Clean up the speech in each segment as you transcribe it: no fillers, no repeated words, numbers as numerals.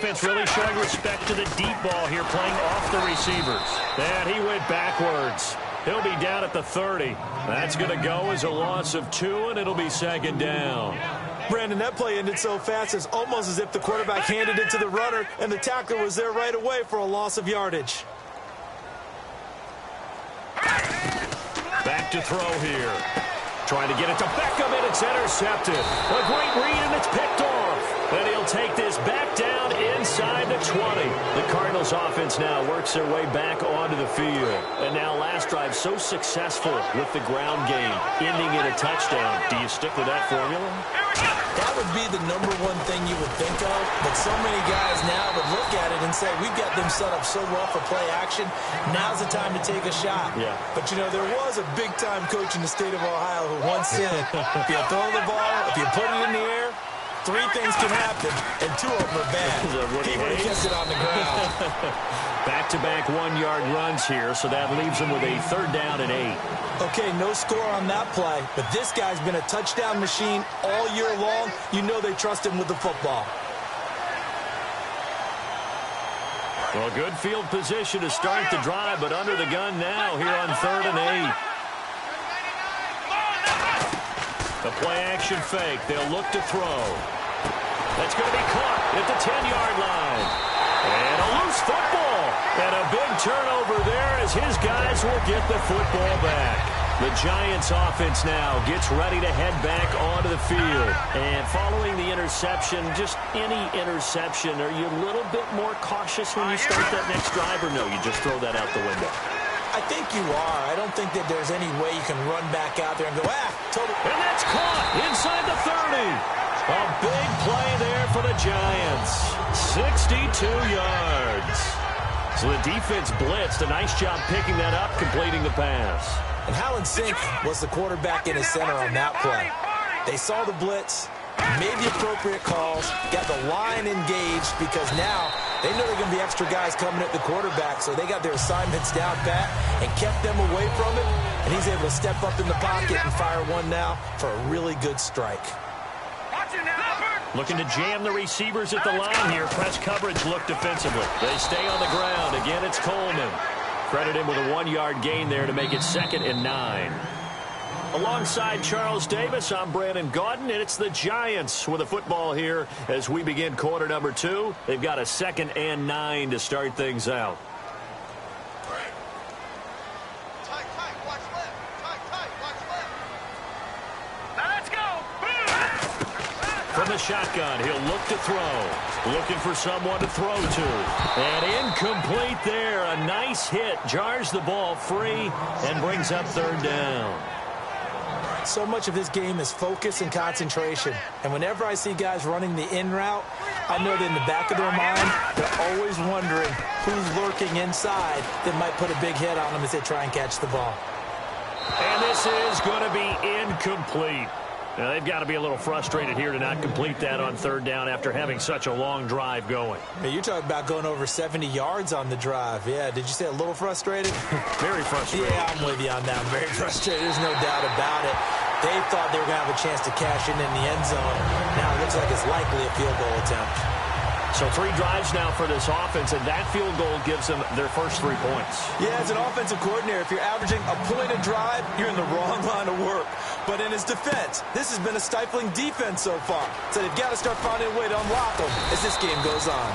offense really showing respect to the deep ball here, playing off the receivers. And he went backwards. He'll be down at the 30. That's going to go as a loss of 2, and it'll be second down. Brandon, that play ended so fast, it's almost as if the quarterback handed it to the runner, and the tackler was there right away for a loss of yardage. Back to throw here. Trying to get it to Beckham, and it's intercepted. A great read, and it's picked off. And he'll take this back down inside the 20. The Cardinals offense now works their way back onto the field. And now last drive so successful with the ground game, ending in a touchdown. Do you stick with that formula? That would be the #1 thing you would think of, but so many guys now would look at it and say, we've got them set up so well for play action, now's the time to take a shot. Yeah. But, you know, there was a big-time coach in the state of Ohio who once said, if you throw the ball, if you put it in the air, 3 things can happen, and 2 of them are bad. He would have kept it on the ground. Back-to-back 1-yard runs here, so that leaves them with a 3rd down and 8. Okay, no score on that play, but this guy's been a touchdown machine all year long. You know they trust him with the football. Well, good field position to start the drive, but under the gun now here on 3rd and 8. The play-action fake. They'll look to throw. That's going to be caught at the 10-yard line. And a loose football. And a big turnover there as his guys will get the football back. The Giants offense now gets ready to head back onto the field. And following the interception, just any interception, are you a little bit more cautious when you start that next drive, or no, you just throw that out the window? I think you are. I don't think that there's any way you can run back out there and go, totally. And that's caught inside the 30. A big play there for the Giants. 62 yards. So the defense blitzed. A nice job picking that up, completing the pass. And how in sync was the quarterback in his center on that play? They saw the blitz, made the appropriate calls, got the line engaged, because now they know they're going to be extra guys coming at the quarterback, so they got their assignments down pat and kept them away from him, and he's able to step up in the pocket and fire one now for a really good strike. Looking to jam the receivers at the line here. Press coverage look defensively. They stay on the ground. Again, it's Coleman. Credit him with a 1-yard gain there to make it 2nd and 9. Alongside Charles Davis, I'm Brandon Gaudin, and it's the Giants with the football here as we begin quarter number 2. They've got a 2nd and 9 to start things out. From the shotgun, he'll look to throw. Looking for someone to throw to. And incomplete there. A nice hit. Jars the ball free and brings up 3rd down. So much of this game is focus and concentration. And whenever I see guys running the in route, I know that in the back of their mind, they're always wondering who's lurking inside that might put a big hit on them as they try and catch the ball. And this is going to be incomplete. Now, they've got to be a little frustrated here to not complete that on 3rd down after having such a long drive going. Hey, you're talking about going over 70 yards on the drive. Yeah, did you say a little frustrated? Very frustrated. Yeah, I'm with you on that. I'm very frustrated. There's no doubt about it. They thought they were going to have a chance to cash in the end zone. Now it looks like it's likely a field goal attempt. So 3 drives now for this offense, and that field goal gives them their first 3 points. Yeah, as an offensive coordinator, if you're averaging a point a drive, you're in the wrong line of work. But in his defense, this has been a stifling defense so far. So they've got to start finding a way to unlock them as this game goes on.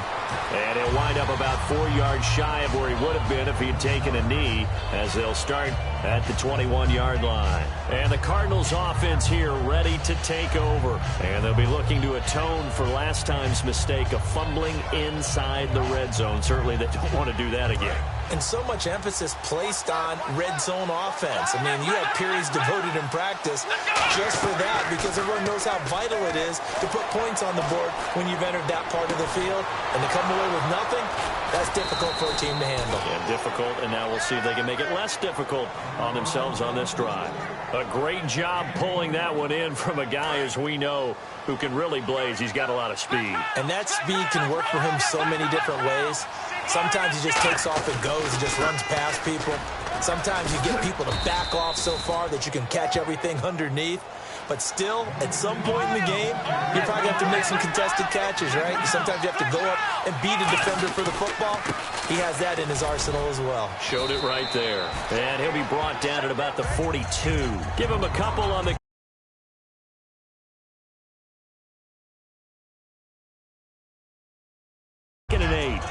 And he'll wind up about 4 yards shy of where he would have been if he had taken a knee, as they'll start at the 21-yard line. And the Cardinals offense here ready to take over. And they'll be looking to atone for last time's mistake of fumbling inside the red zone. Certainly they don't want to do that again. And so much emphasis placed on red zone offense. I mean, you have periods devoted in practice just for that, because everyone knows how vital it is to put points on the board when you've entered that part of the field. And to come away with nothing, that's difficult for a team to handle. Yeah, difficult, and now we'll see if they can make it less difficult on themselves on this drive. A great job pulling that one in from a guy, as we know, who can really blaze. He's got a lot of speed. And that speed can work for him so many different ways. Sometimes he just takes off and goes and just runs past people. Sometimes you get people to back off so far that you can catch everything underneath. But still, at some point in the game, you probably have to make some contested catches, right? Sometimes you have to go up and beat a defender for the football. He has that in his arsenal as well. Showed it right there. And he'll be brought down at about the 42. Give him a couple on the and 8.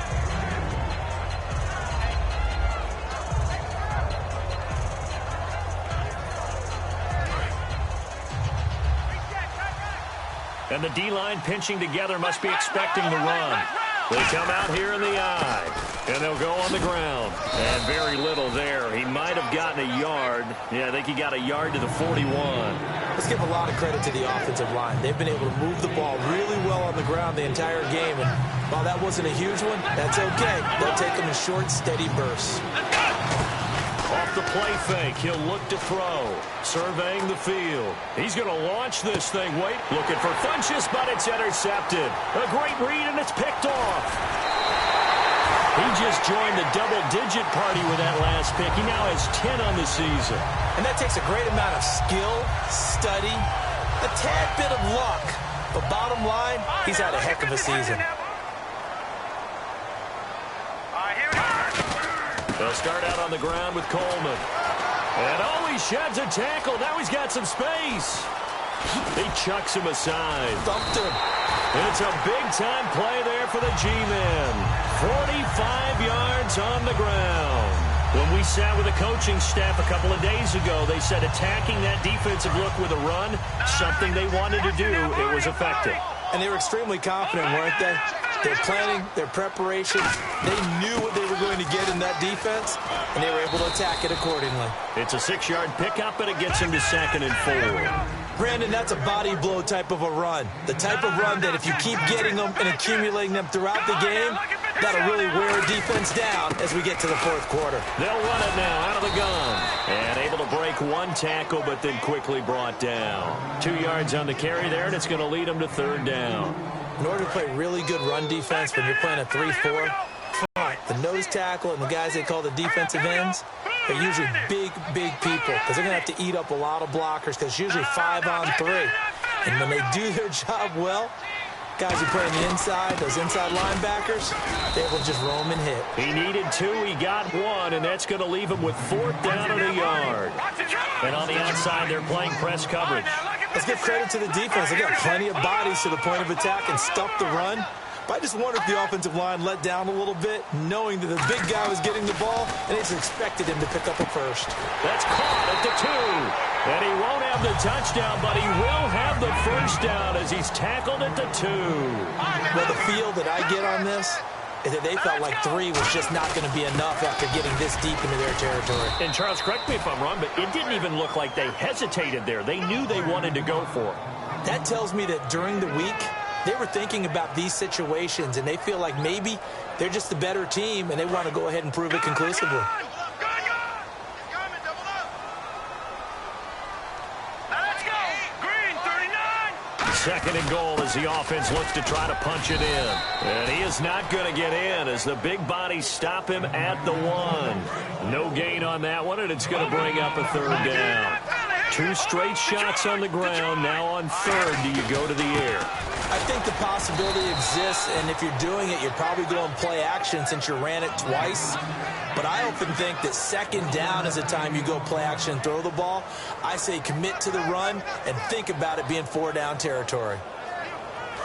And the D-line pinching together must be expecting the run. They come out here in the eye, and they'll go on the ground. And very little there. He might have gotten a yard. Yeah, I think he got a yard to the 41. Let's give a lot of credit to the offensive line. They've been able to move the ball really well on the ground the entire game. And while that wasn't a huge one, that's okay. They'll take them in short, steady bursts. Off the play fake, he'll look to throw. Surveying the field. He's going to launch this thing. Wait, looking for Funchess, but it's intercepted. A great read, and it's picked off. He just joined the double-digit party with that last pick. He now has 10 on the season. And that takes a great amount of skill, study, a tad bit of luck. But bottom line, he's had a heck of a season. They'll start out on the ground with Coleman. And oh, he sheds a tackle. Now he's got some space. He chucks him aside. Thumped him. And it's a big-time play there for the G-men. 45 yards on the ground. When we sat with the coaching staff a couple of days ago, they said attacking that defensive look with a run, something they wanted to do, it was effective. And they were extremely confident, weren't they? Their planning, their preparation, they knew what they were going to get in that defense, and they were able to attack it accordingly. It's a 6-yard pickup, and it gets him to 2nd and 4. Brandon, that's a body blow type of a run. The type of run that if you keep getting them and accumulating them throughout the game, that'll really wear a defense down as we get to the fourth quarter. They'll run it now out of the gun. And able to break one tackle, but then quickly brought down. 2 yards on the carry there, and it's going to lead them to 3rd down. In order to play really good run defense when you're playing a 3-4, the nose tackle and the guys they call the defensive ends, they're usually big people because they're going to have to eat up a lot of blockers because it's usually 5-on-3. And when they do their job well, guys who play on the inside, those inside linebackers, they will just roam and hit. He needed 2, he got 1, and that's going to leave him with 4th down and a yard. And on the outside, they're playing press coverage. Let's give credit to the defense. They got plenty of bodies to the point of attack and stuffed the run. But I just wonder if the offensive line let down a little bit, knowing that the big guy was getting the ball, and they just expected him to pick up a first. That's caught at the 2. And he won't have the touchdown, but he will have the first down as he's tackled at the 2. Well, the feel that I get on this is that they felt like 3 was just not going to be enough after getting this deep into their territory. And Charles, correct me if I'm wrong, but it didn't even look like they hesitated there. They knew they wanted to go for it. That tells me that during the week, they were thinking about these situations, and they feel like maybe they're just the better team, and they want to go ahead and prove it conclusively. Second and goal as the offense looks to try to punch it in. And he is not going to get in as the big bodies stop him at the 1. No gain on that one, and it's going to bring up a 3rd down. 2 straight shots on the ground. Now on 3rd, do you go to the air? I think the possibility exists, and if you're doing it, you're probably going play action since you ran it twice. But I often think that 2nd down is the time you go play action and throw the ball. I say commit to the run and think about it being 4-down territory.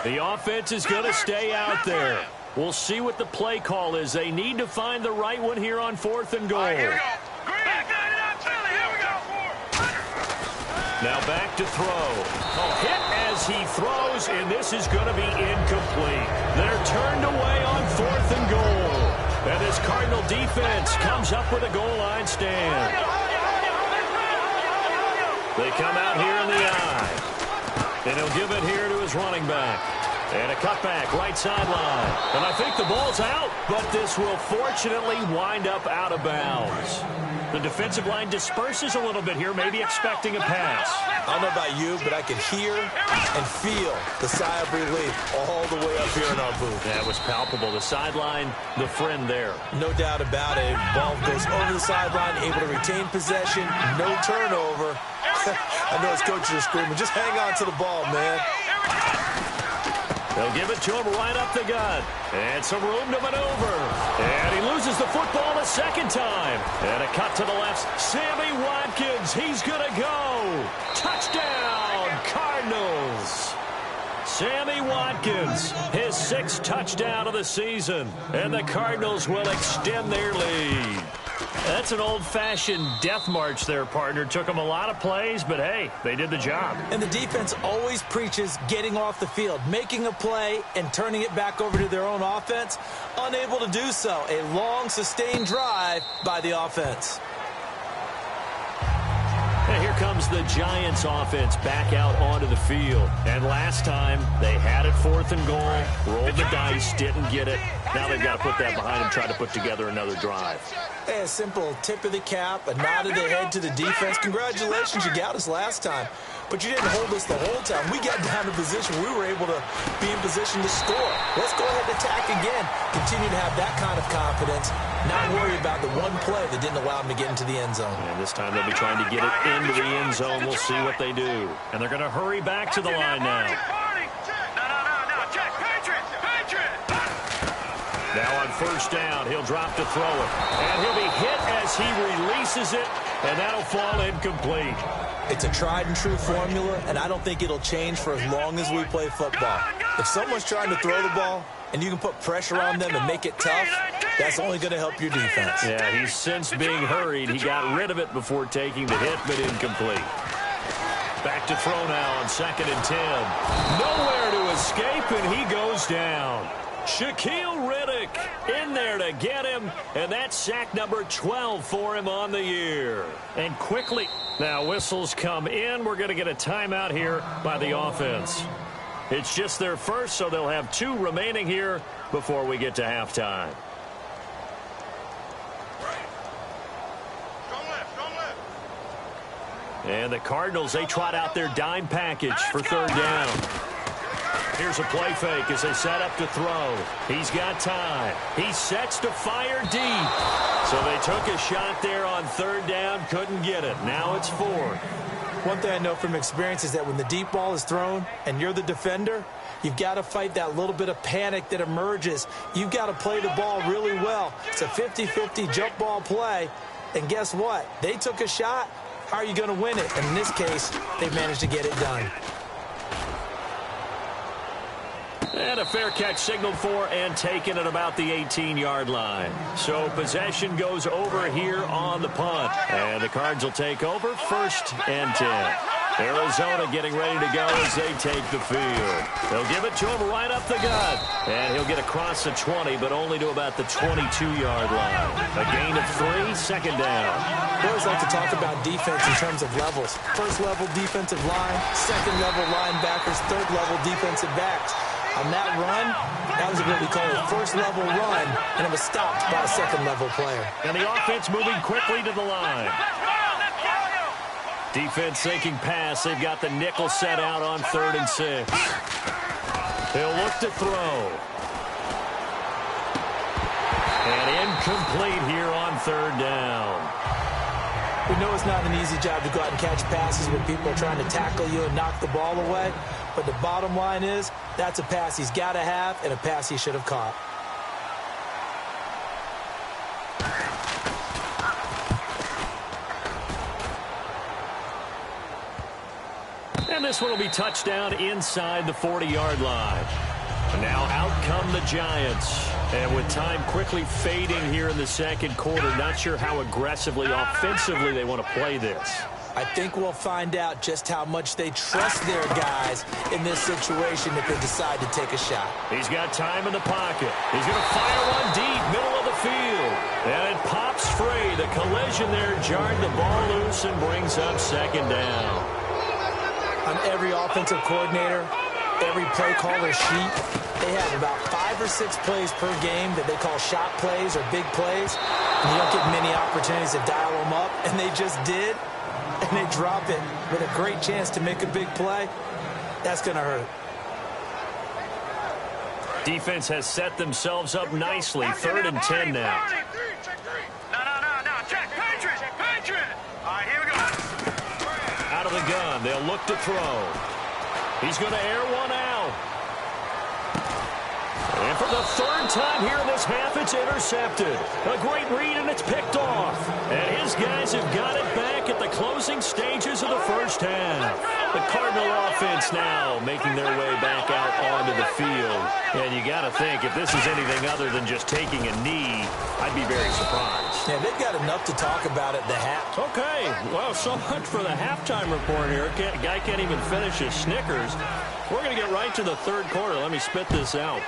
The offense is going to stay out there. We'll see what the play call is. They need to find the right one here on 4th and goal. Now back to throw. Hit as he throws, and this is going to be incomplete. They're turned away on 4th and goal. And this Cardinal defense comes up with a goal line stand. They come out here in the eye. And he'll give it here to his running back. And a cutback, right sideline. And I think the ball's out, but this will fortunately wind up out of bounds. The defensive line disperses a little bit here, maybe expecting a pass. I don't know about you, but I could hear and feel the sigh of relief all the way up here in our booth. That was palpable. The sideline, the friend there. No doubt about it. Ball goes over the sideline, able to retain possession, no turnover. I know his coaches are screaming, just hang on to the ball, man. They'll give it to him right up the gut. And some room to maneuver. And he loses the football a second time. And a cut to the left. Sammy Watkins, he's going to go. Touchdown, Cardinals. Sammy Watkins, his 6th touchdown of the season. And the Cardinals will extend their lead. That's an old-fashioned death march there, partner. Took them a lot of plays, but, hey, they did the job. And the defense always preaches getting off the field, making a play, and turning it back over to their own offense. Unable to do so. A long, sustained drive by the offense. And here comes the Giants offense back out onto the field. And last time, they had it 4th and goal, rolled the dice, didn't get it. Now they've got to put that behind them, try to put together another drive. Hey, a simple tip of the cap, a nod of the head to the defense. Congratulations, you got us last time. But you didn't hold us the whole time. We got down to position. We were able to be in position to score. Let's go ahead and attack again. Continue to have that kind of confidence. Not worry about the one play that didn't allow them to get into the end zone. And this time they'll be trying to get it into the end zone. We'll see what they do. And they're going to hurry back to the line now. Now on 1st down, he'll drop to throw it. And he'll be hit as he releases it, and that'll fall incomplete. It's a tried-and-true formula, and I don't think it'll change for as long as we play football. If someone's trying to throw the ball, and you can put pressure on them and make it tough, that's only going to help your defense. Yeah, he's since being hurried. He got rid of it before taking the hit, but incomplete. Back to throw now on 2nd and 10. Nowhere to escape, and he goes down. Shaquille Riddick in there to get him, and that's sack number 12 for him on the year. And quickly, now whistles come in. We're going to get a timeout here by the offense. It's just their first, so they'll have 2 remaining here before we get to halftime. And the Cardinals, they trot out their dime package for 3rd down. Here's a play fake as they set up to throw. He's got time. He sets to fire deep. So they took a shot there on 3rd down, couldn't get it. Now it's 4th. One thing I know from experience is that when the deep ball is thrown and you're the defender, you've got to fight that little bit of panic that emerges. You've got to play the ball really well. It's a 50-50 jump ball play. And guess what? They took a shot. How are you going to win it? And in this case, they managed to get it done. And a fair catch signaled for and taken at about the 18-yard line. So possession goes over here on the punt. And the Cards will take over 1st and 10. Arizona getting ready to go as they take the field. They'll give it to him right up the gut. And he'll get across the 20, but only to about the 22-yard line. A gain of 3, 2nd down. I always like to talk about defense in terms of levels. 1st level defensive line, 2nd level linebackers, 3rd level defensive backs. On that run, that was what we call a 1st level run, and it was stopped by a 2nd level player. And the offense moving quickly to the line. Defense thinking pass. They've got the nickel set out on 3rd and 6. He'll look to throw. And incomplete here on 3rd down. We know it's not an easy job to go out and catch passes when people are trying to tackle you and knock the ball away. But the bottom line is, that's a pass he's got to have and a pass he should have caught. And this one will be touchdown inside the 40-yard line. Now out come the Giants. And with time quickly fading here in the 2nd quarter, not sure how aggressively, offensively they want to play this. I think we'll find out just how much they trust their guys in this situation if they decide to take a shot. He's got time in the pocket. He's going to fire one deep, middle of the field. And it pops free. The collision there jarred the ball loose and brings up 2nd down. On every offensive coordinator, every play caller sheet, they have about 5 or 6 plays per game that they call shot plays or big plays. And you don't get many opportunities to dial them up, and they just did. And they drop it with a great chance to make a big play. That's going to hurt. Defense has set themselves up nicely. 3rd and 10 now. No. Check. Patriot. All right, here we go. Out of of the gun. They'll look to throw. He's going to air one out. And for the third time here in this half, it's intercepted. A great read, and it's picked off. And his guys have got it back at the closing stages of the first half. The Cardinal offense now making their way back out onto the field. And you got to think, if this is anything other than just taking a knee, I'd be very surprised. Yeah, they've got enough to talk about at the half. Okay, well, so much for the halftime report here. Guy can't even finish his Snickers. We're going to get right to the third quarter. Let me spit this out.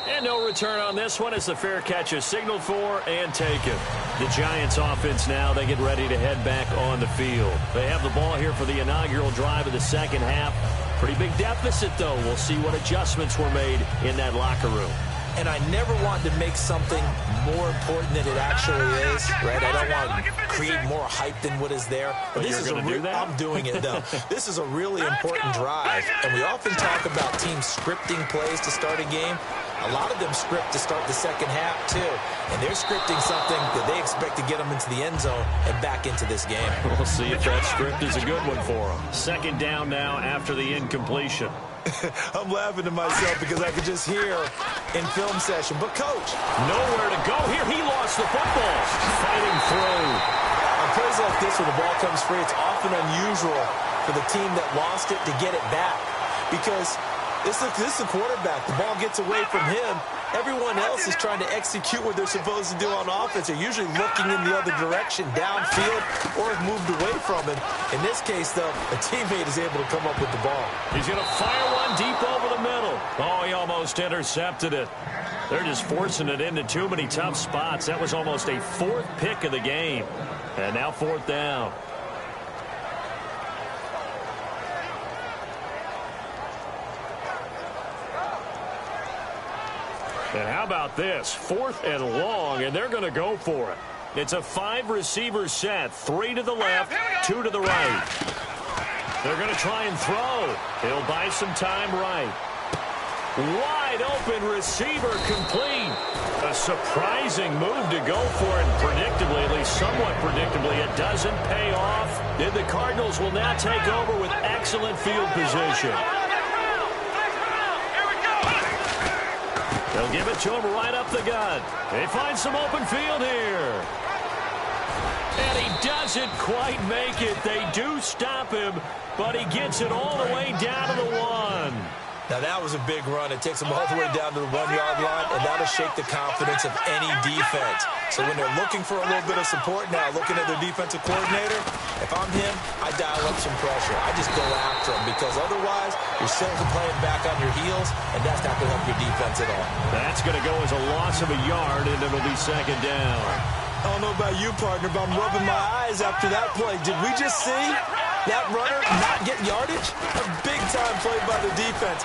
And no return on this one as the fair catch is signaled for and taken. The Giants offense now, they get ready to head back on the field. They have the ball here for the inaugural drive of the second half. Pretty big deficit, though. We'll see what adjustments were made in that locker room. And I never want to make something more important than it actually is, right? I don't want to create more hype than what is there. But this is going to do that? I'm doing it, though. This is a really important drive, and we often talk about teams scripting plays to start a game. A lot of them script to start the second half, too. And they're scripting something that they expect to get them into the end zone and back into this game. We'll see if that script is a good one for them. Second down now after the incompletion. I'm laughing to myself because I could just hear in film session. But, Coach. Nowhere to go here. He lost the football. Fighting through. On plays like this, when the ball comes free, it's often unusual for the team that lost it to get it back. Because this is the quarterback. The ball gets away from him. Everyone else is trying to execute what they're supposed to do on offense. They're usually looking in the other direction, downfield, or have moved away from it. In this case, though, a teammate is able to come up with the ball. He's going to fire one deep over the middle. Oh, he almost intercepted it. They're just forcing it into too many tough spots. That was almost a fourth pick of the game. And now fourth down. And how about this? 4th and long, and they're going to go for it. It's a 5-receiver set. 3 to the left, 2 to the right. They're going to try and throw. He'll buy some time right. Wide open receiver complete. A surprising move to go for it. Predictably, at least somewhat predictably, it doesn't pay off. Then the Cardinals will now take over with excellent field position. They'll give it to him right up the gut. They find some open field here. And he doesn't quite make it. They do stop him, but he gets it all the way down to the 1. Now, that was a big run. It takes them all the way down to the 1-yard line, and that'll shake the confidence of any defense. So when they're looking for a little bit of support now, looking at their defensive coordinator, if I'm him, I dial up some pressure. I just go after him because otherwise you're simply playing back on your heels, and that's not going to help your defense at all. That's going to go as a loss of a yard, and it'll be second down. I don't know about you, partner, but I'm rubbing my eyes after that play. Did we just see that runner not get yardage? A big-time play by the defense.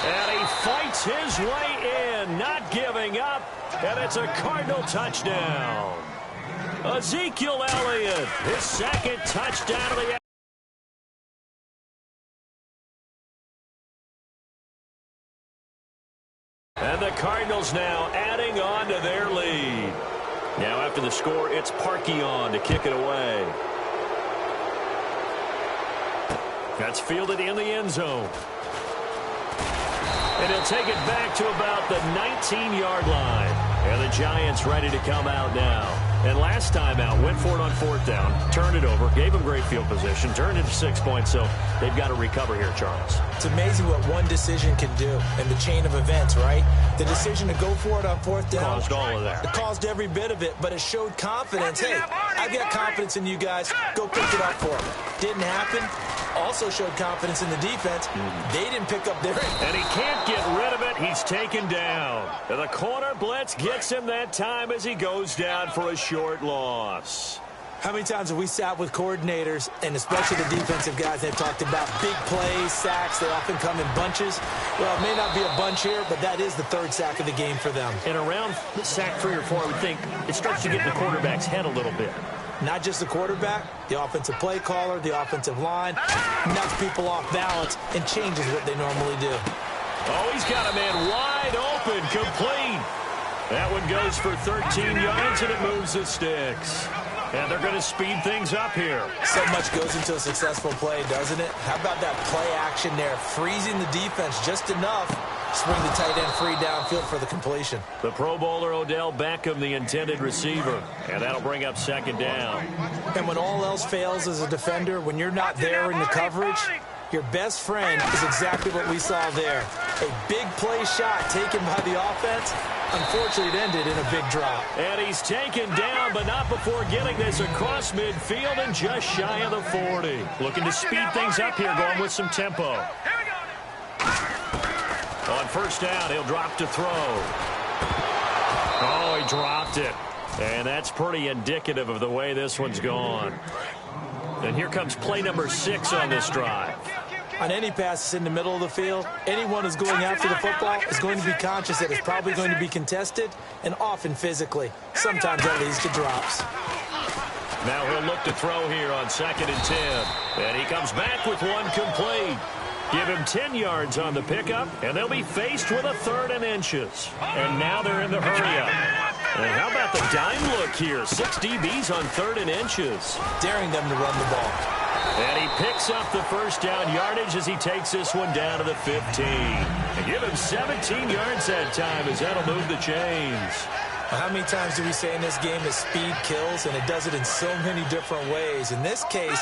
And he fights his way in, not giving up, and it's a Cardinal touchdown. Ezekiel Elliott, his second touchdown of the And the Cardinals now adding on to their lead. Now after the score, it's Parkey on to kick it away. That's fielded in the end zone. And he'll take it back to about the 19-yard line. And the Giants ready to come out now. And last time out, went for it on 4th down, turned it over, gave them great field position, turned it to 6 points, so they've got to recover here, Charles. It's amazing what one decision can do in the chain of events, right? The decision to go for it on 4th down. Caused all of that. It caused every bit of it, but it showed confidence. Hey, I've got confidence in you guys. Go pick it up for me. Didn't happen. Also showed confidence in the defense. They didn't pick up their end. And he can't get rid of it. He's taken down. And the corner blitz gets him that time as he goes down for a short loss. How many times have we sat with coordinators, and especially the defensive guys, they've talked about big plays, sacks. They often come in bunches. Well, it may not be a bunch here, but that is the 3rd sack of the game for them. And around sack 3 or 4, I would think it starts to get in the quarterback's head a little bit. Not just the quarterback, the offensive play caller, the offensive line, knocks people off balance and changes what they normally do. Oh, he's got a man wide open, complete. That one goes for 13 yards, and it moves the sticks. And they're going to speed things up here. So much goes into a successful play, doesn't it? How about that play action there? Freezing the defense just enough. Swing the tight end free downfield for the completion. The Pro Bowler Odell Beckham, the intended receiver. And that'll bring up second down. And when all else fails as a defender, when you're not there in the coverage, your best friend is exactly what we saw there. A big play shot taken by the offense. Unfortunately, it ended in a big drop. And he's taken down, but not before getting this across midfield and just shy of the 40. Looking to speed things up here, going with some tempo. On first down, he'll drop to throw. Oh, he dropped it. And that's pretty indicative of the way this one's gone. And here comes play number 6 on this drive. On any passes in the middle of the field, anyone who's going after the football is going to be conscious that it's probably going to be contested and often physically. Sometimes that leads to drops. Now he'll look to throw here on 2nd and 10. And he comes back with one complete. Give him 10 yards on the pickup, and they'll be faced with a 3rd and inches. And now they're in the hurry-up. And how about the dime look here? 6 DBs on 3rd and inches. Daring them to run the ball. And he picks up the first down yardage as he takes this one down to the 15. And give him 17 yards that time as that'll move the chains. How many times do we say in this game that speed kills, and it does it in so many different ways? In this case,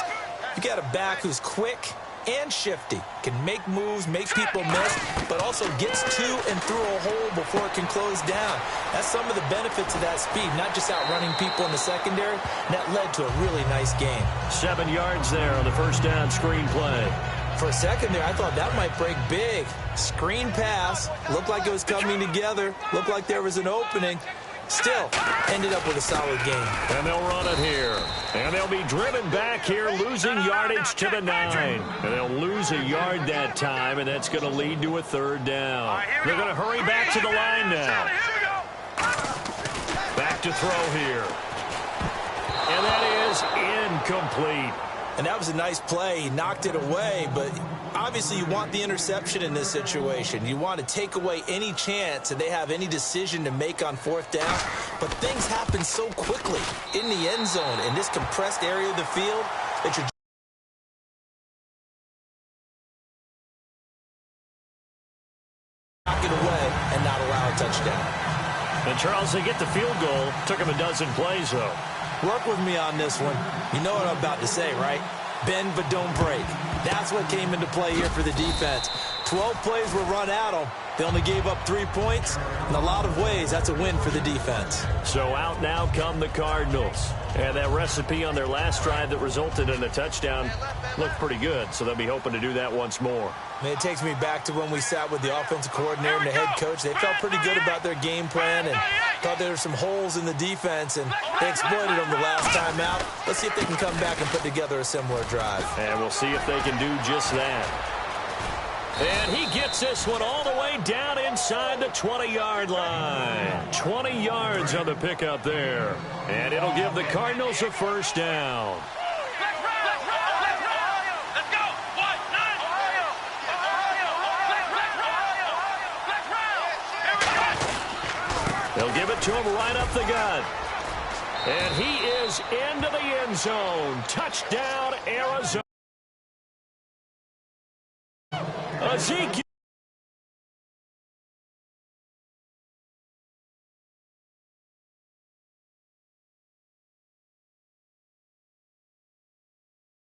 you got a back who's quick and shifty, can make moves, make people miss, but also gets to and through a hole before it can close down. That's some of the benefits of that speed, not just outrunning people in the secondary. And that led to a really nice game. 7 yards there on the first down screen play. For a second there, I thought that might break big. Screen pass, looked like it was coming together, looked like there was an opening. Still, ended up with a solid game. And they'll run it here. And they'll be driven back here, losing yardage to the 9. And they'll lose a yard that time, and that's going to lead to a 3rd down. They're going to hurry back to the line now. Back to throw here. And that is incomplete. And that was a nice play. He knocked it away, but obviously you want the interception in this situation. You want to take away any chance that they have any decision to make on 4th down. But things happen so quickly in the end zone in this compressed area of the field that you're knock it away and not allow a touchdown. And Charles, they get the field goal. Took him a dozen plays, though. Work with me on this one. You know what I'm about to say, right? Bend but don't break. That's what came into play here for the defense. 12 plays were run at them. They only gave up 3 points. In a lot of ways, that's a win for the defense. So out now come the Cardinals. And that recipe on their last drive that resulted in a touchdown looked pretty good, so they'll be hoping to do that once more. I mean, it takes me back to when we sat with the offensive coordinator and the head coach. They felt pretty good about their game plan and thought there were some holes in the defense, and they exploited them the last time out. Let's see if they can come back and put together a similar drive. And we'll see if they can do just that. And he gets this one all the way down inside the 20-yard line. 20 yards on the pickup there. And it'll give the Cardinals a first down. They'll give it to him right up the gut. And he is into the end zone. Touchdown, Arizona. Ezekiel.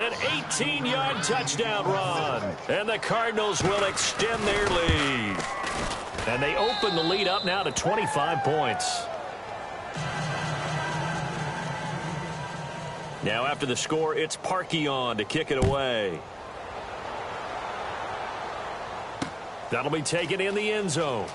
An 18-yard touchdown run. And the Cardinals will extend their lead. And they open the lead up now to 25 points. Now after the score, it's Parkey on to kick it away. That'll be taken in the end zone.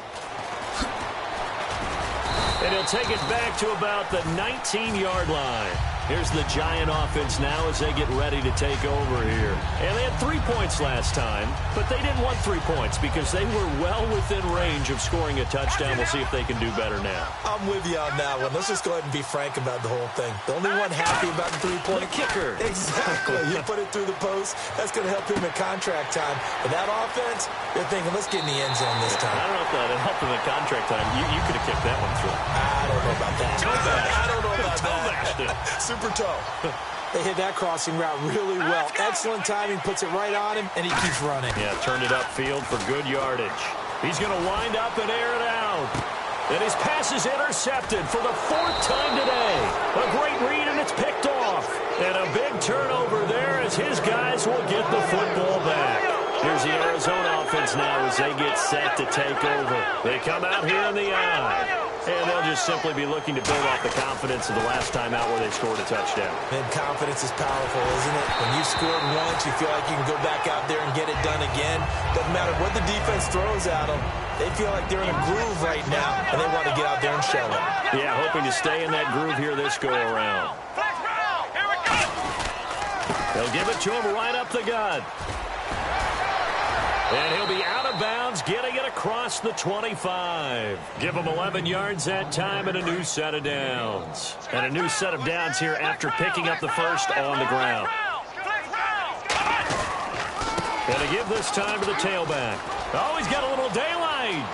And he'll take it back to about the 19-yard line. Here's the Giant offense now as they get ready to take over here. And they had 3 points last time, but they didn't want 3 points because they were well within range of scoring a touchdown. We'll see if they can do better now. I'm with you on that one. Let's just go ahead and be frank about the whole thing. The only one happy about the 3-point kicker. Exactly. You put it through the post. That's going to help him at contract time. But that offense, they're thinking, let's get in the end zone this time. I don't know if that helped him at contract time. You could have kicked that one through. I don't know about that. I don't know about that. Super super toe. They hit that crossing route really well. Excellent timing, puts it right on him, and he keeps running. Yeah, turned it upfield for good yardage. He's going to wind up and air it out. And his pass is intercepted for the 4th time today. A great read, and it's picked off. And a big turnover there as his guys will get the football back. Here's the Arizona offense now as they get set to take over. They come out here in the eye. And they'll just simply be looking to build off the confidence of the last time out where they scored a touchdown. And confidence is powerful, isn't it? When you've scored once, you feel like you can go back out there and get it done again. Doesn't matter what the defense throws at them. They feel like they're in a groove right now, and they want to get out there and show it. Yeah, hoping to stay in that groove here this go-around. They'll give it to him right up the gut. And he'll be out of bounds, getting it across the 25. Give him 11 yards that time and a new set of downs. And a new set of downs here after picking up the first on the ground. And to give this time to the tailback. Oh, he's got a little daylight.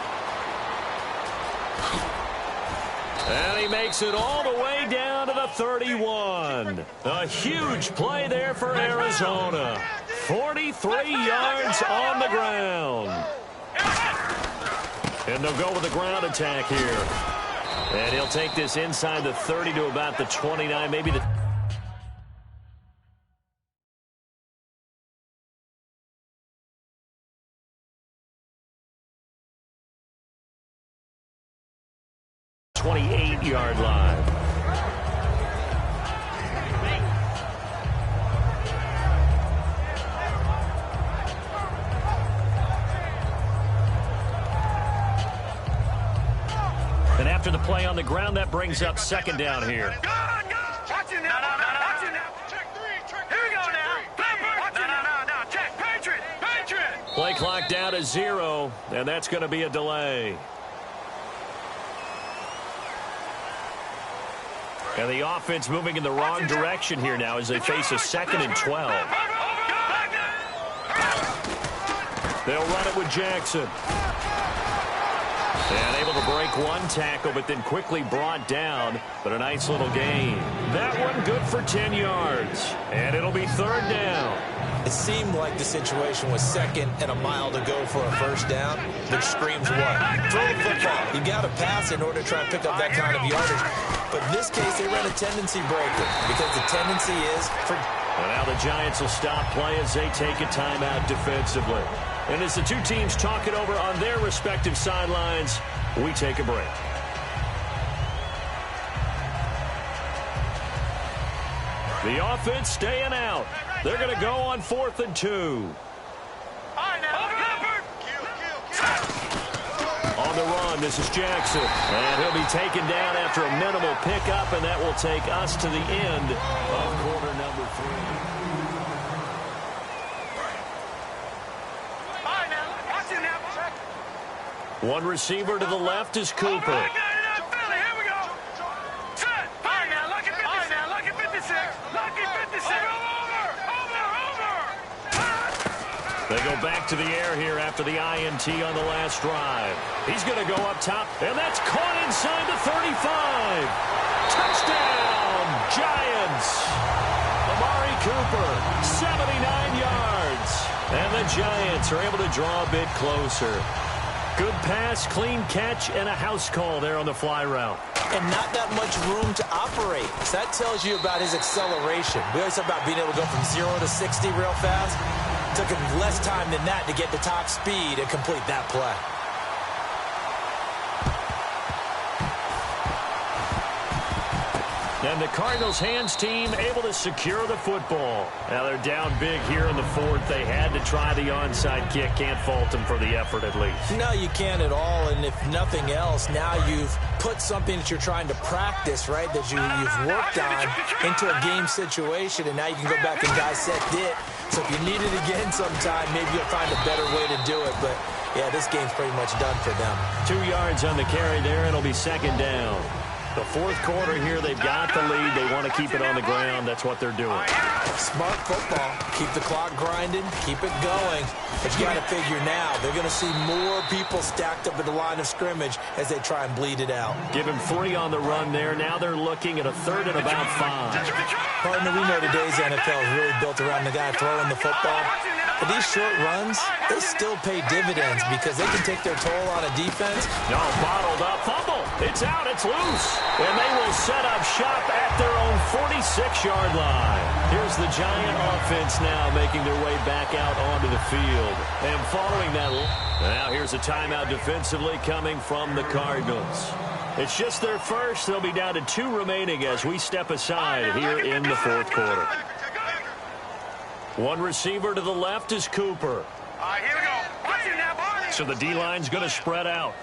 And he makes it all the way down to the 31. A huge play there for Arizona. 43 yards on the ground. And they'll go with the ground attack here. And he'll take this inside the 30 to about the 29, maybe the 28-yard line. And after the play on the ground, that brings up second down here. Play clock down to 0, and that's going to be a delay. And the offense moving in the wrong direction here now as they face a 2nd and 12. They'll run it with Jackson. And able to break one tackle, but then quickly brought down. But a nice little gain. That one good for 10 yards. And it'll be 3rd down. It seemed like the situation was 2nd and a mile to go for a 1st down, which screams what? Throw the football. You got to pass in order to try and pick up that kind of yardage. But in this case, they ran a tendency breaker because the tendency is for... Well, now the Giants will stop play as they take a timeout defensively. And as the two teams talk it over on their respective sidelines, we take a break. The offense staying out. They're going to go on 4th and 2. On the run, this is Jackson. And he'll be taken down after a minimal pickup, and that will take us to the end of quarter number 3. One receiver to the left is Cooper. They go back to the air here after the INT on the last drive. He's going to go up top, and that's caught inside the 35. Touchdown, Giants. Amari Cooper, 79 yards. And the Giants are able to draw a bit closer. Good pass, clean catch, and a house call there on the fly route. And not that much room to operate. So that tells you about his acceleration. We always talk about being able to go from 0 to 60 real fast. It took him less time than that to get the top speed and complete that play. And the Cardinals' hands team able to secure the football. Now they're down big here in the 4th. They had to try the onside kick. Can't fault them for the effort at least. No, you can't at all. And if nothing else, now you've put something that you're trying to practice, right, that you've worked on into a game situation, and now you can go back and dissect it. So if you need it again sometime, maybe you'll find a better way to do it. But, yeah, this game's pretty much done for them. 2 yards on the carry there. It'll be 2nd down. The fourth quarter here, they've got the lead. They want to keep it on the ground. That's what they're doing. Smart football. Keep the clock grinding. Keep it going. But you got to figure now, they're going to see more people stacked up at the line of scrimmage as they try and bleed it out. Give him 3 on the run there. Now they're looking at a 3rd and about 5. Partner, we know today's NFL is really built around the guy throwing the football. But these short runs, they still pay dividends because they can take their toll on a defense. No, bottled up. Fumble. It's out. It's loose. And they will set up shop at their own 46-yard line. Here's the Giant offense now making their way back out onto the field. And following that, now here's a timeout defensively coming from the Cardinals. It's just their first. They'll be down to 2 remaining as we step aside here in the fourth quarter. One receiver to the left is Cooper. Here we go. So the D-line's going to spread out.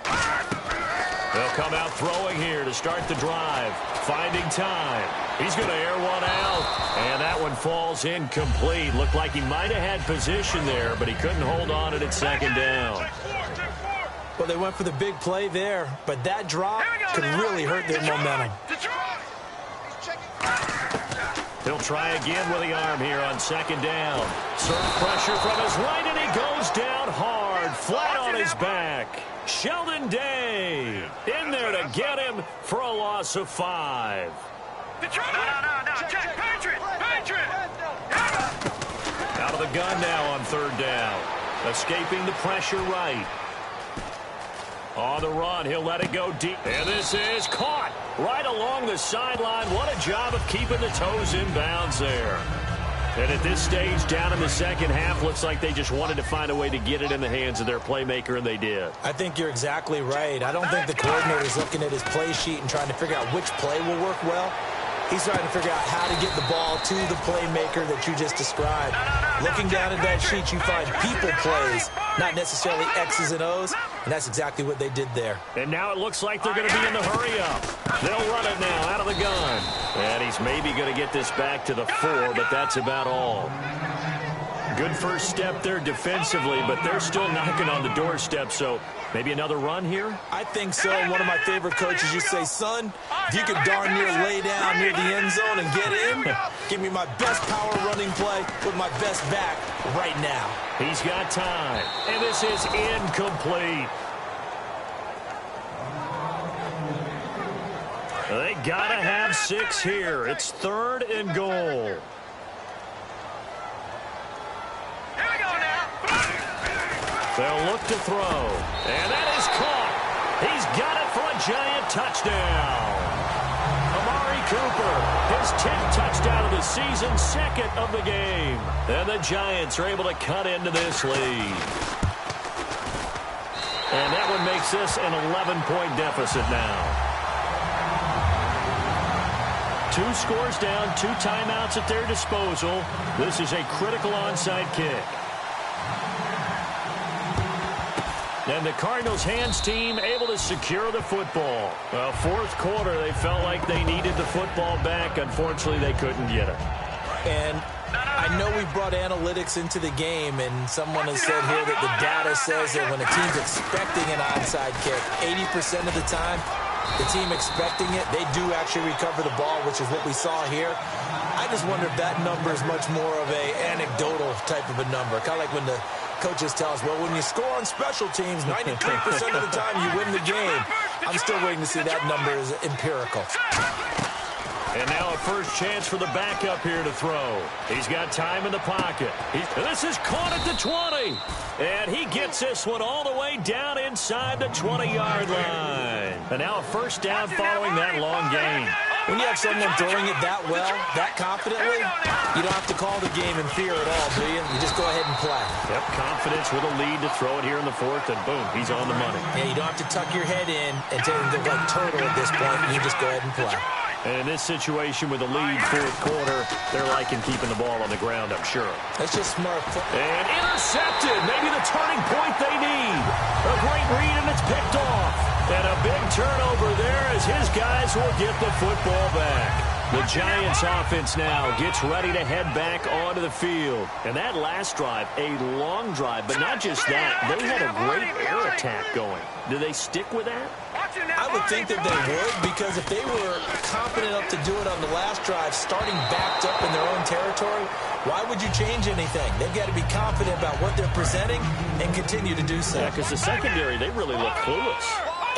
They'll come out throwing here to start the drive. Finding time. He's going to air one out. And that one falls incomplete. Looked like he might have had position there, but he couldn't hold on it at 2nd down. Well, they went for the big play there, but that drop could really hurt their momentum. He'll try again with the arm here on 2nd down. Surge pressure from his right, and he goes down hard, flat on his back. Sheldon Day in there to get him for a loss of 5. Out of the gun now on 3rd down. Escaping the pressure right. On the run, he'll let it go deep. And this is caught right along the sideline. What a job of keeping the toes in bounds there. And at this stage, down in the second half, looks like they just wanted to find a way to get it in the hands of their playmaker, and they did. I think you're exactly right. I don't think the coordinator's looking at his play sheet and trying to figure out which play will work well. He's trying to figure out how to get the ball to the playmaker that you just described. Looking down at that sheet, you find people plays, not necessarily X's and O's, and that's exactly what they did there. And now it looks like they're going to be in the hurry-up. They'll run it now out of the gun. And he's maybe going to get this back to the 4, but that's about all. Good first step there defensively, but they're still knocking on the doorstep, so maybe another run here? I think so. One of my favorite coaches used to say, son, if you could darn near lay down near the end zone and get in, give me my best power running play with my best back right now. He's got time, and this is incomplete. They gotta have 6 here. It's 3rd and goal. They'll look to throw. And that is caught. He's got it for a Giant touchdown. Amari Cooper, his 10th touchdown of the season, 2nd of the game. And the Giants are able to cut into this lead. And that one makes this an 11-point deficit now. 2 scores down, 2 timeouts at their disposal. This is a critical onside kick. And the Cardinals' hands team able to secure the football. Well, fourth quarter, they felt like they needed the football back. Unfortunately, they couldn't get it. And I know we brought analytics into the game, and someone has said here that the data says that when a team's expecting an onside kick, 80% of the time, the team expecting it, they do actually recover the ball, which is what we saw here. I just wonder if that number is much more of a anecdotal type of a number. Kind of like when the coaches tell us, well, when you score on special teams, 93% of the time you win the game. I'm still waiting to see that number is empirical. And now a first chance for the backup here to throw. He's got time in the pocket. This is caught at the 20. And he gets this one all the way down inside the 20-yard line. And now a first down following that long gain. When you have someone throwing it that well, that confidently, you don't have to call the game in fear at all, do you? You just go ahead and play. Yep, confidence with a lead to throw it here in the fourth, and boom, he's on the money. Yeah, you don't have to tuck your head in and take it like turtle at this point. You just go ahead and play. And in this situation with a lead fourth quarter, they're liking keeping the ball on the ground, I'm sure. That's just smart. And intercepted. Maybe the turning point they need. A great read, and it's picked off. And a big turnover there as his guys will get the football back. The Giants offense now gets ready to head back onto the field. And that last drive, a long drive, but not just that. They had a great air attack going. Do they stick with that? I would think that they would, because if they were confident enough to do it on the last drive, starting backed up in their own territory, why would you change anything? They've got to be confident about what they're presenting and continue to do so. Yeah, because the secondary, they really look clueless.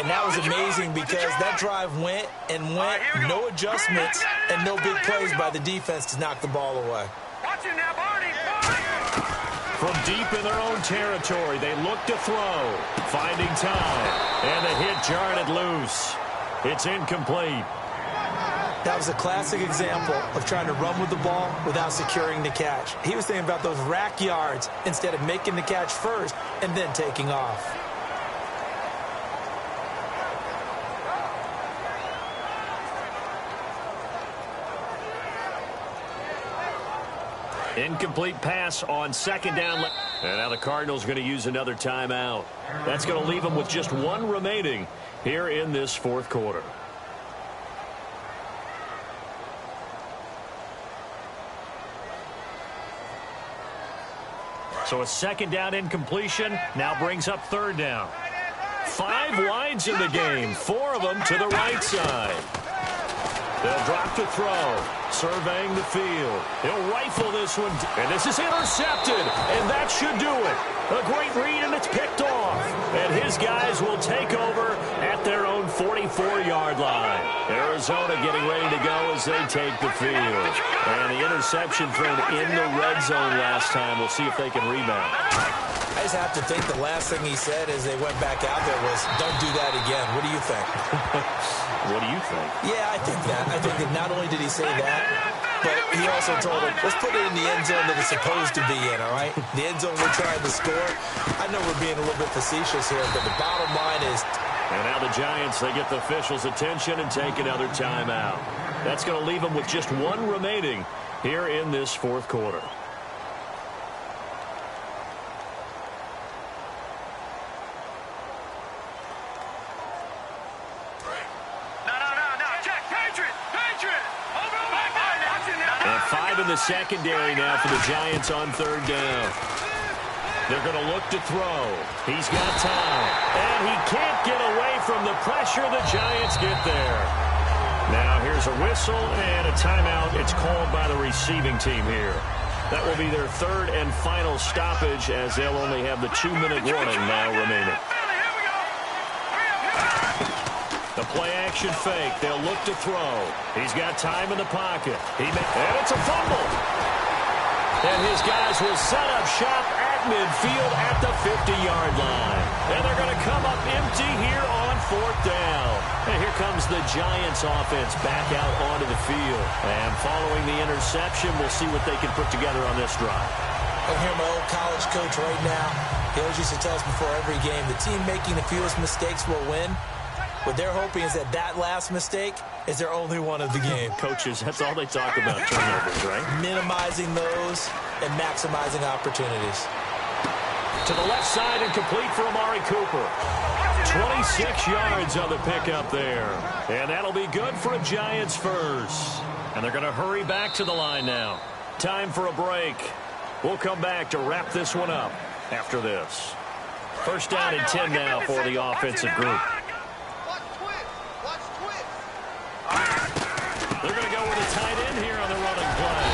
And that was amazing because that drive went and went, no adjustments, and no big plays by the defense to knock the ball away. Watch it now, Barney. From deep in their own territory, they look to throw. Finding time. And the hit jarred it loose. It's incomplete. That was a classic example of trying to run with the ball without securing the catch. He was thinking about those rack yards instead of making the catch first and then taking off. Incomplete pass on second down. And now the Cardinals are going to use another timeout. That's going to leave them with just one remaining here in this fourth quarter. So a second down incompletion now brings up third down. 5 wides in the game, 4 of them to the right side. They'll drop to throw, surveying the field. He'll rifle this one, and this is intercepted, and that should do it. A great read, and it's picked off. And his guys will take over at their own 44-yard line. Arizona getting ready to go as they take the field. And the interception thrown in the red zone last time. We'll see if they can rebound. I just have to think the last thing he said as they went back out there was, don't do that again. What do you think? What do you think? Yeah, I think that. I think that not only did he say that, but he also told him, let's put it in the end zone that it's supposed to be in, all right? The end zone we're trying to score. I know we're being a little bit facetious here, but the bottom line is... And now the Giants, they get the officials' attention and take another timeout. That's going to leave them with just one remaining here in this fourth quarter. And 5 in the secondary now for the Giants on third down. They're going to look to throw. He's got time. And he can't get away from the pressure. The Giants get there. Now here's a whistle and a timeout. It's called by the receiving team here. That will be their third and final stoppage as they'll only have the 2-minute warning now remaining. The play-action fake. They'll look to throw. He's got time in the pocket. And it's a fumble. And his guys will set up shop at midfield at the 50-yard line. And they're going to come up empty here on fourth down. And here comes the Giants offense back out onto the field. And following the interception, we'll see what they can put together on this drive. I hear my old college coach right now. He always used to tell us before every game, the team making the fewest mistakes will win. What they're hoping is that last mistake is their only one of the game. Coaches, that's all they talk about, turnovers, right? Minimizing those and maximizing opportunities. To the left side and complete for Amari Cooper. 26 yards on the pickup there. And that'll be good for a Giants first. And they're going to hurry back to the line now. Time for a break. We'll come back to wrap this one up after this. First down and 10 now for the offensive group. They're going to go with a tight end here on the running play.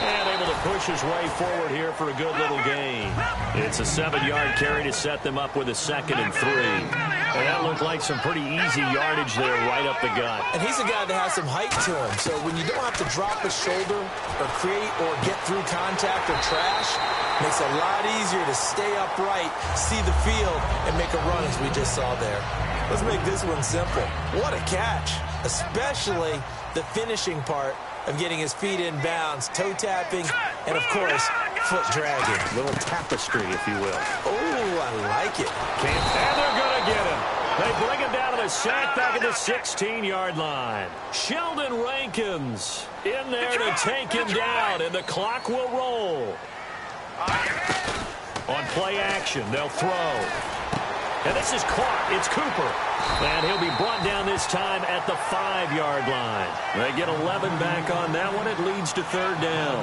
And able to push his way forward here for a good little gain. It's a 7-yard carry to set them up with a 2nd and 3. And that looked like some pretty easy yardage there right up the gut. And he's a guy that has some height to him. So when you don't have to drop a shoulder or create or get through contact or trash, makes it a lot easier to stay upright, see the field, and make a run as we just saw there. Let's make this one simple. What a catch, especially the finishing part of getting his feet in bounds, toe tapping, and of course, foot dragging. Little tapestry, if you will. Oh, I like it. And they're going to get him. They bring him down to the sack back at the 16-yard line. Sheldon Rankins in there to take him down, and the clock will roll. On play action, they'll throw. And this is caught. It's Cooper. And he'll be brought down this this time at the 5-yard line. They get 11 back on that one. It leads to third down.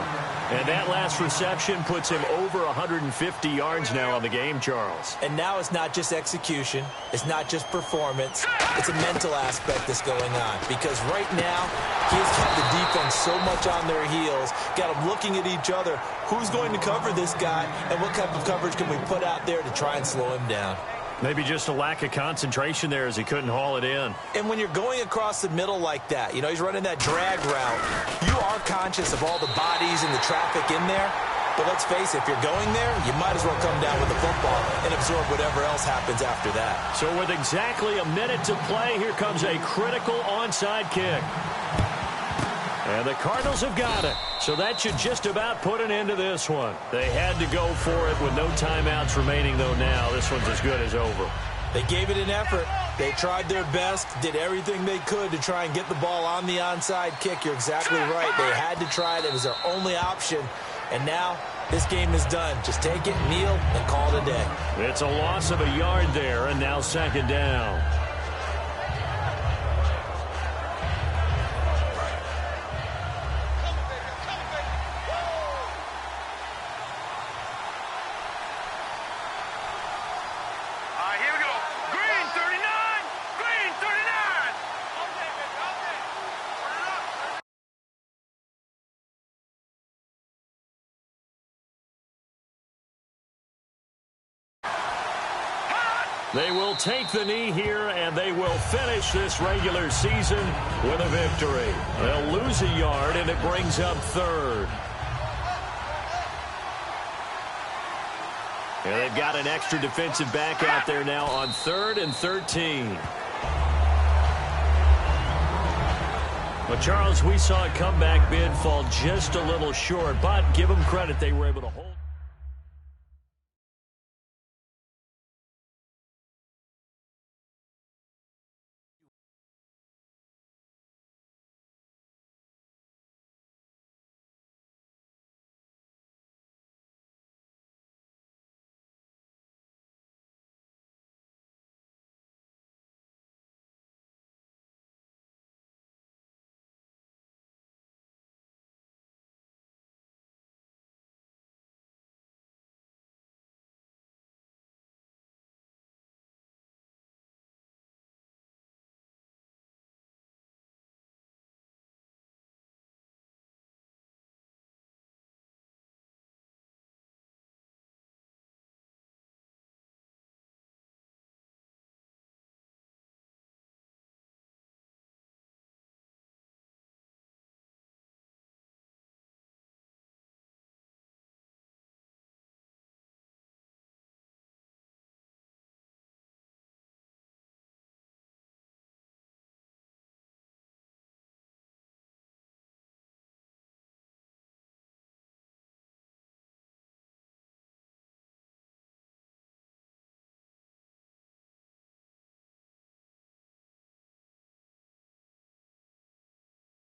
And that last reception puts him over 150 yards now on the game, Charles. And now it's not just execution. It's not just performance. It's a mental aspect that's going on. Because right now, he's got the defense so much on their heels, got them looking at each other. Who's going to cover this guy, and what type of coverage can we put out there to try and slow him down? Maybe just a lack of concentration there as he couldn't haul it in. And when you're going across the middle like that, you know, he's running that drag route, you are conscious of all the bodies and the traffic in there. But let's face it, if you're going there, you might as well come down with the football and absorb whatever else happens after that. So with exactly a minute to play, here comes a critical onside kick. And the Cardinals have got it. So that should just about put an end to this one. They had to go for it with no timeouts remaining, though now this one's as good as over. They gave it an effort. They tried their best, did everything they could to try and get the ball on the onside kick. You're exactly right. They had to try it. It was their only option. And now this game is done. Just take it, kneel, and call it a day. It's a loss of a yard there, and now second down. Here we go. Green 39. Green 39. They will take the knee here, and they will finish this regular season with a victory. They'll lose a yard, and it brings up third. And they've got an extra defensive back out there now on 3rd and 13. Well, Charles, we saw a comeback bid fall just a little short, but give them credit, they were able to hold.